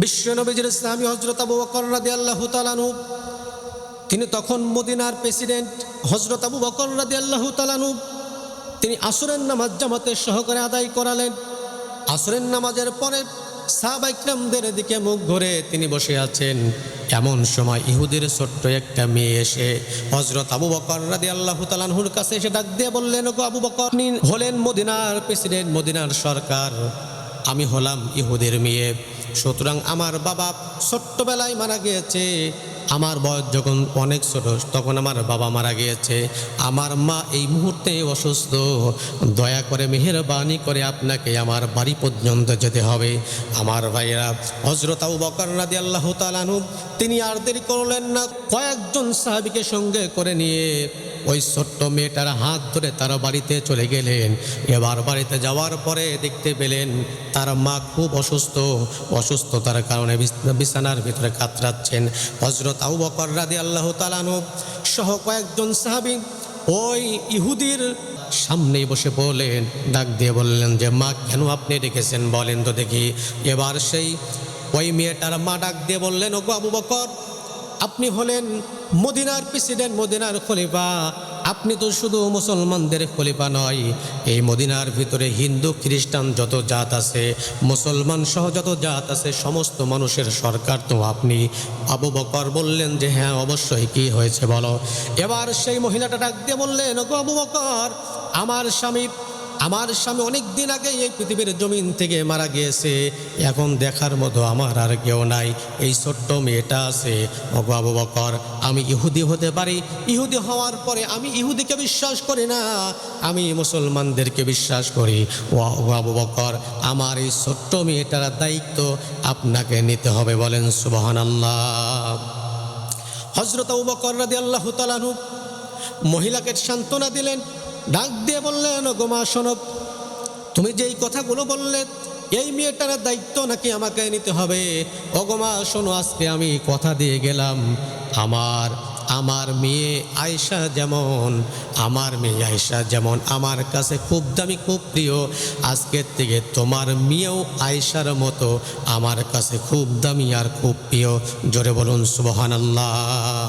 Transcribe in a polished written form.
বিশ্বনবীর ইসলামী হযরত আবু বকর রাদিয়াল্লাহু তাআলা আনহু, তিনি তখন মদিনার প্রেসিডেন্ট হযরত আবু বকর রাদিয়াল্লাহু তাআলা আনহু, তিনি আসরের নামাজ জামাতের সহকারে আদায় করালেন। আসরের নামাজের পরে সাহাবায়ে কিরামদের দিকে মুখ ঘুরে তিনি বসে আছেন। এমন সময় ইহুদির ছোট্ট একটা মেয়ে এসে হযরত আবু বকর রাদিয়াল্লাহু তাআলা আনহুর কাছে এসে ডাক দিয়ে বললেন, ওগো আবু বকর, আপনি হলেন মদিনার প্রেসিডেন্ট, মদিনার সরকার, আমি হলাম ইহুদির মেয়ে। সুতরাং আমার বাবা ছোট্টবেলায় মারা গিয়েছে। আমার বয়স যখন অনেক ছোট তখন আমার বাবা মারা গিয়েছে। আমার মা এই মুহূর্তে অসুস্থ। দয়া করে মেহেরবানি করে আপনাকে আমার বাড়ি পর্যন্ত যেতে হবে। আমার ভাইয়েরা, হযরত আবু বকর রাদিয়াল্লাহু তাআলা আনহু তিনি আর দেরি করলেন না, কয়েকজন সাহাবীকে সঙ্গে করে নিয়ে ওই ছোট্ট মেয়েটার হাত ধরে তার বাড়িতে চলে গেলেন। এবার বাড়িতে যাওয়ার পরে দেখতে পেলেন তার মা খুব অসুস্থতার কারণে বিছানার ভিতরে কাতরাচ্ছেন। হযরত আবু বকর রাদিয়াল্লাহু তাআলা আনহু সহ কয়েকজন সাহাবী ওই ইহুদির সামনেই বসে পড়লেন, ডাক দিয়ে বললেন যে, মা কেন আপনি ডেকেছেন বলেন তো দেখি। এবার সেই ওই মেয়েটার মা ডাক দিয়ে বললেন, ওগো আবু বকর, আপনি হলেন মদিনার প্রেসিডেন্ট, মদিনার খলিফা। আপনি তো শুধু মুসলমানদের খলিফা নয়, এই মদিনার ভিতরে হিন্দু খ্রিস্টান যত জাত আছে, মুসলমান সহ যত জাত আছে, সমস্ত মানুষের সরকার তো আপনি। আবু বকর বললেন যে হ্যাঁ অবশ্যই, কি হয়েছে বলো। এবার সেই মহিলাটা ডাক দিয়ে বললেন, ওগো আবু বকর, আমার স্বামী অনেক দিন আগে এই পৃথিবীর জমিন থেকে মারা গিয়েছে। এখন দেখার মতো আমার আর কেউ নাই, এই ছোট্ট মেয়েটা আছে। ওগো আবু বকর, আমি ইহুদি হতে পারি, ইহুদি হওয়ার পরে আমি ইহুদিকে বিশ্বাস করি না, আমি মুসলমানদেরকে বিশ্বাস করি। ও আবু বকর, আমার এই ছোট্ট মেয়েটার দায়িত্ব আপনাকে নিতে হবে। বলেন সুবহানাল্লাহ। হযরত আবু বকর রাদিয়াল্লাহু তাআলা আনহু মহিলাকে সান্ত্বনা দিলেন, ডাক দিয়ে বললেন, ওগো মা শোনো, তুমি যেই কথাগুলো বললে এই মেয়েটার দায়িত্ব নাকি আমাকে নিতে হবে। ওগো মা শোনো, আজকে আমি কথা দিয়ে গেলাম, আমার মেয়ে আয়েশা যেমন আমার কাছে খুব দামি, খুব প্রিয়, আজকের থেকে তোমার মেয়েও আয়েশার মতো আমার কাছে খুব দামি আর খুব প্রিয়। জোরে বলুন সুবহানাল্লাহ।